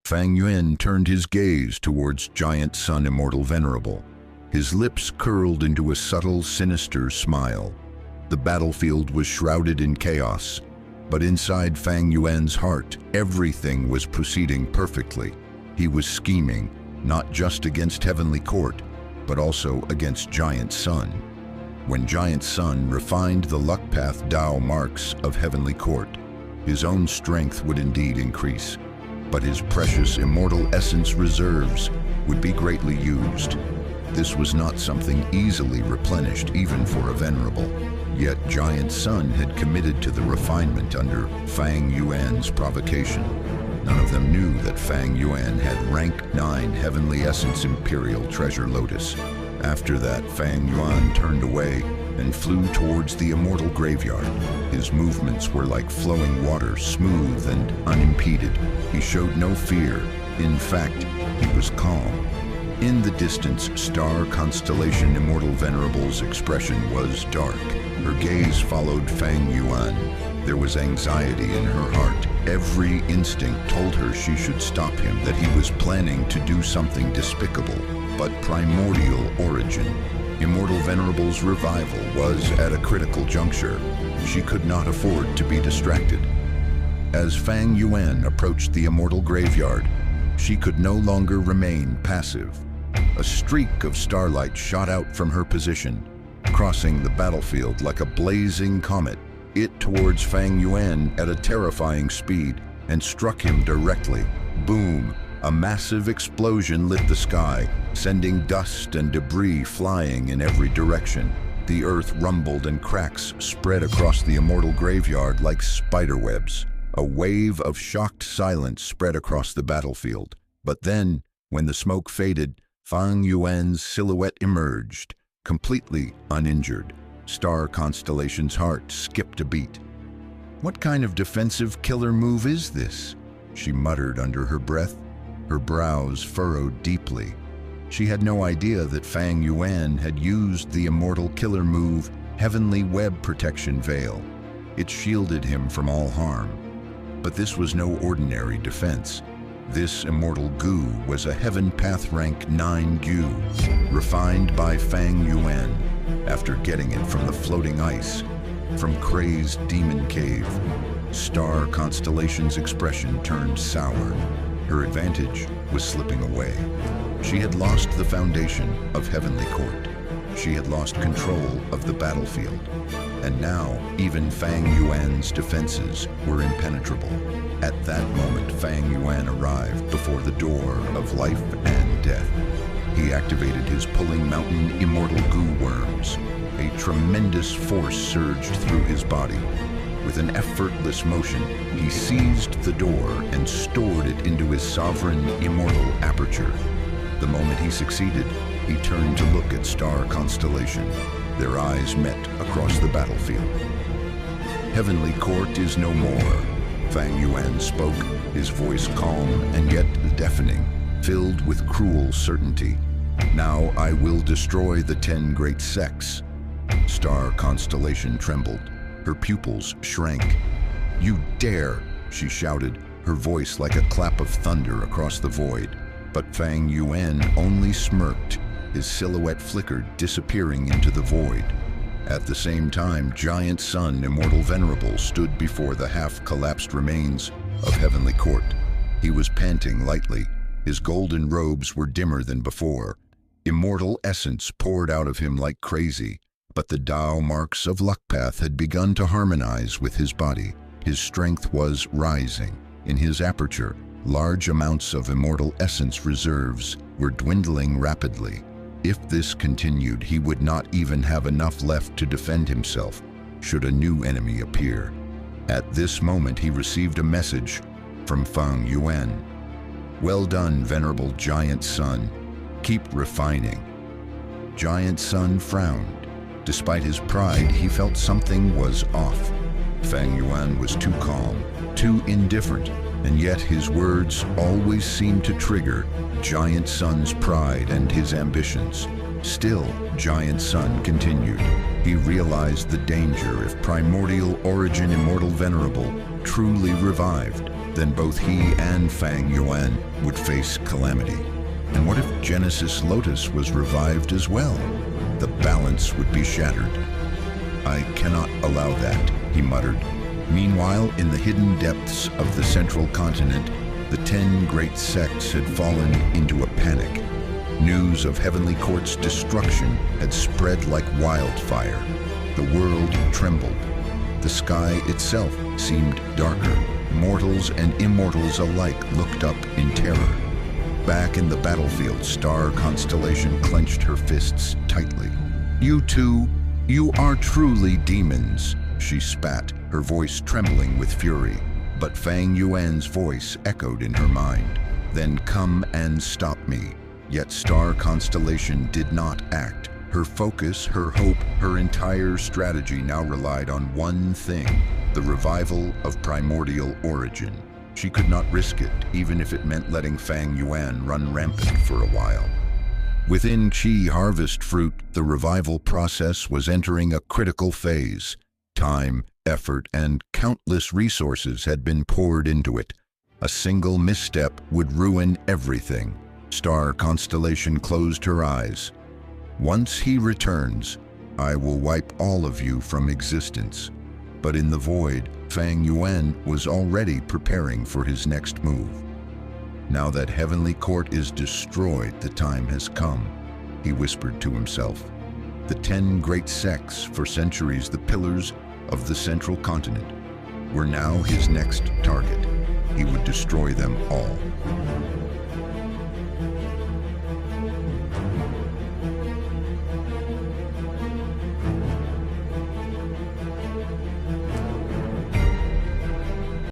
Fang Yuan turned his gaze towards Giant Sun Immortal Venerable. His lips curled into a subtle, sinister smile. The battlefield was shrouded in chaos, but inside Fang Yuan's heart, everything was proceeding perfectly. He was scheming, not just against Heavenly Court, but also against Giant Sun. When Giant Sun refined the luck path Tao marks of Heavenly Court, his own strength would indeed increase, but his precious immortal essence reserves would be greatly used. This was not something easily replenished even for a venerable. Yet Giant Sun had committed to the refinement under Fang Yuan's provocation. None of them knew that Fang Yuan had rank 9 Heavenly Essence Imperial Treasure Lotus. After that, Fang Yuan turned away and flew towards the immortal graveyard. His movements were like flowing water, smooth and unimpeded. He showed no fear. In fact, he was calm. In the distance, star constellation Immortal Venerable's expression was dark. Her gaze followed Fang Yuan. There was anxiety in her heart. Every instinct told her she should stop him, that he was planning to do something despicable, but primordial origin. Immortal Venerable's revival was at a critical juncture. She could not afford to be distracted. As Fang Yuan approached the immortal graveyard, she could no longer remain passive. A streak of starlight shot out from her position, crossing the battlefield like a blazing comet. It towards Fang Yuan at a terrifying speed and struck him directly. Boom! A massive explosion lit the sky, sending dust and debris flying in every direction. The earth rumbled and cracks spread across the immortal graveyard like spiderwebs. A wave of shocked silence spread across the battlefield. But then, when the smoke faded, Fang Yuan's silhouette emerged, completely uninjured. Star Constellation's heart skipped a beat. "What kind of defensive killer move is this?" she muttered under her breath. Her brows furrowed deeply. She had no idea that Fang Yuan had used the immortal killer move, Heavenly Web Protection Veil. It shielded him from all harm. But this was no ordinary defense. This immortal goo was a Heaven Path rank 9 goo, refined by Fang Yuan after getting it from the floating ice, from Crazed Demon Cave. Star Constellation's expression turned sour. Her advantage was slipping away. She had lost the foundation of Heavenly Court. She had lost control of the battlefield. And now, even Fang Yuan's defenses were impenetrable. At that moment, Fang Yuan arrived before the door of life and death. He activated his Pulling Mountain Immortal Goo Worms. A tremendous force surged through his body. With an effortless motion, he seized the door and stored it into his sovereign immortal aperture. The moment he succeeded, he turned to look at Star Constellation. Their eyes met across the battlefield. "Heavenly Court is no more," Fang Yuan spoke, his voice calm and yet deafening, filled with cruel certainty. "Now I will destroy the 10 great sects." Star Constellation trembled. Her pupils shrank. "You dare!" she shouted, her voice like a clap of thunder across the void. But Fang Yuan only smirked. His silhouette flickered, disappearing into the void. At the same time, Giant Sun Immortal Venerable stood before the half-collapsed remains of Heavenly Court. He was panting lightly. His golden robes were dimmer than before. Immortal essence poured out of him like crazy. But the Tao marks of Luck Path had begun to harmonize with his body. His strength was rising. In his aperture, large amounts of immortal essence reserves were dwindling rapidly. If this continued, he would not even have enough left to defend himself should a new enemy appear. At this moment, he received a message from Fang Yuan. "Well done, Venerable Giant Sun. Keep refining." Giant Sun frowned. Despite his pride, he felt something was off. Fang Yuan was too calm, too indifferent, and yet his words always seemed to trigger Giant Sun's pride and his ambitions. Still, Giant Sun continued. He realized the danger if primordial origin Immortal Venerable truly revived. then both he and Fang Yuan would face calamity. And what if Genesis Lotus was revived as well? The balance would be shattered. "I cannot allow that," he muttered. Meanwhile, in the hidden depths of the central continent, the 10 great sects had fallen into a panic. News of Heavenly Court's destruction had spread like wildfire. The world trembled. The sky itself seemed darker. Mortals and immortals alike looked up in terror. Back in the battlefield, Star Constellation clenched her fists tightly. "You two, you are truly demons," she spat, her voice trembling with fury. But Fang Yuan's voice echoed in her mind. "Then come and stop me." Yet Star Constellation did not act. Her focus, her hope, her entire strategy now relied on one thing: the revival of primordial origin. She could not risk it, even if it meant letting Fang Yuan run rampant for a while. Within Qi Harvest Fruit, the revival process was entering a critical phase. Time, effort, and countless resources had been poured into it. A single misstep would ruin everything. Star Constellation closed her eyes. "Once he returns, I will wipe all of you from existence." But in the void, Fang Yuan was already preparing for his next move. "Now that Heavenly Court is destroyed, the time has come," he whispered to himself. The 10 great sects, for centuries the pillars of the central continent, were now his next target. He would destroy them all.